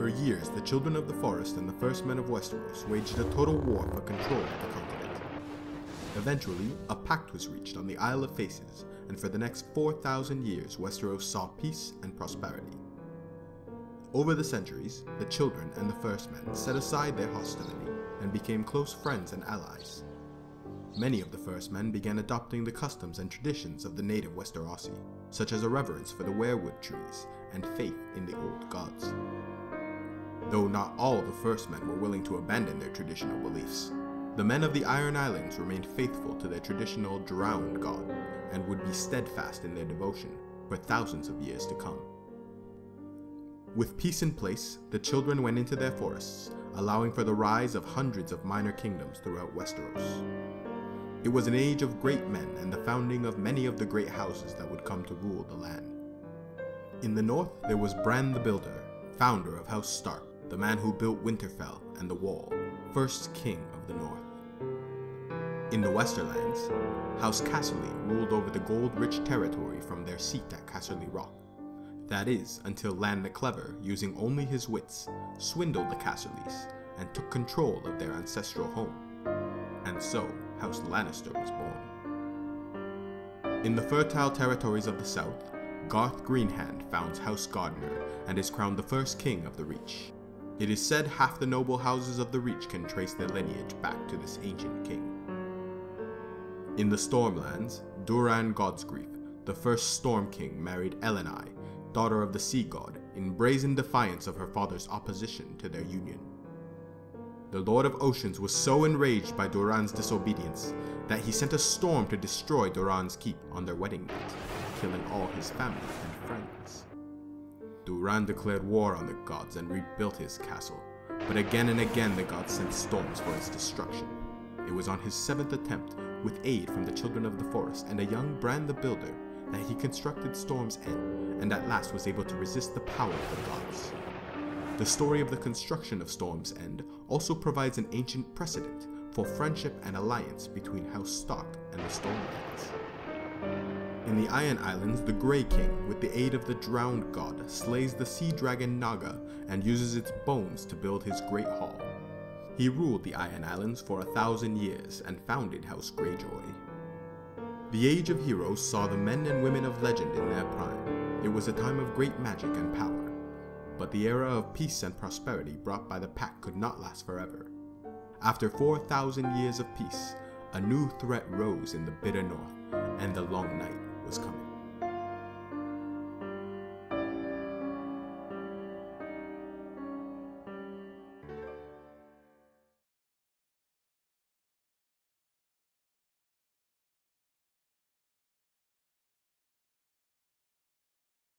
For years, the Children of the Forest and the First Men of Westeros waged a total war for control of the continent. Eventually, a pact was reached on the Isle of Faces, and for the next 4,000 years, Westeros saw peace and prosperity. Over the centuries, the Children and the First Men set aside their hostility and became close friends and allies. Many of the First Men began adopting the customs and traditions of the Native Westerosi, such as a reverence for the Weirwood trees and faith in the old gods. Though not all the First Men were willing to abandon their traditional beliefs, the men of the Iron Islands remained faithful to their traditional drowned god and would be steadfast in their devotion for thousands of years to come. With peace in place, the Children went into their forests, allowing for the rise of hundreds of minor kingdoms throughout Westeros. It was an age of great men and the founding of many of the great houses that would come to rule the land. In the north, there was Bran the Builder, founder of House Stark, the man who built Winterfell and the Wall, first king of the north. In the Westerlands, House Casterly ruled over the gold-rich territory from their seat at Casterly Rock. That is, until Lan the Clever, using only his wits, swindled the Casterlys and took control of their ancestral home. And so, House Lannister was born. In the fertile territories of the south, Garth Greenhand founds House Gardener and is crowned the first king of the Reach. It is said half the noble houses of the Reach can trace their lineage back to this ancient king. In the Stormlands, Duran Godsgrief, the first Storm King, married Elenai, daughter of the Sea God, in brazen defiance of her father's opposition to their union. The Lord of Oceans was so enraged by Duran's disobedience that he sent a storm to destroy Duran's keep on their wedding night, killing all his family and friends. Duran declared war on the gods and rebuilt his castle, but again and again the gods sent storms for its destruction. It was on his 7th attempt, with aid from the Children of the Forest and a young Bran the Builder, that he constructed Storm's End, and at last was able to resist the power of the gods. The story of the construction of Storm's End also provides an ancient precedent for friendship and alliance between House Stark and the Stormlands. In the Iron Islands, the Grey King, with the aid of the drowned god, slays the sea dragon Naga and uses its bones to build his great hall. He ruled the Iron Islands for 1,000 years and founded House Greyjoy. The Age of Heroes saw the men and women of legend in their prime. It was a time of great magic and power. But the era of peace and prosperity brought by the Pact could not last forever. After 4,000 years of peace, a new threat rose in the bitter north, and the long night was coming.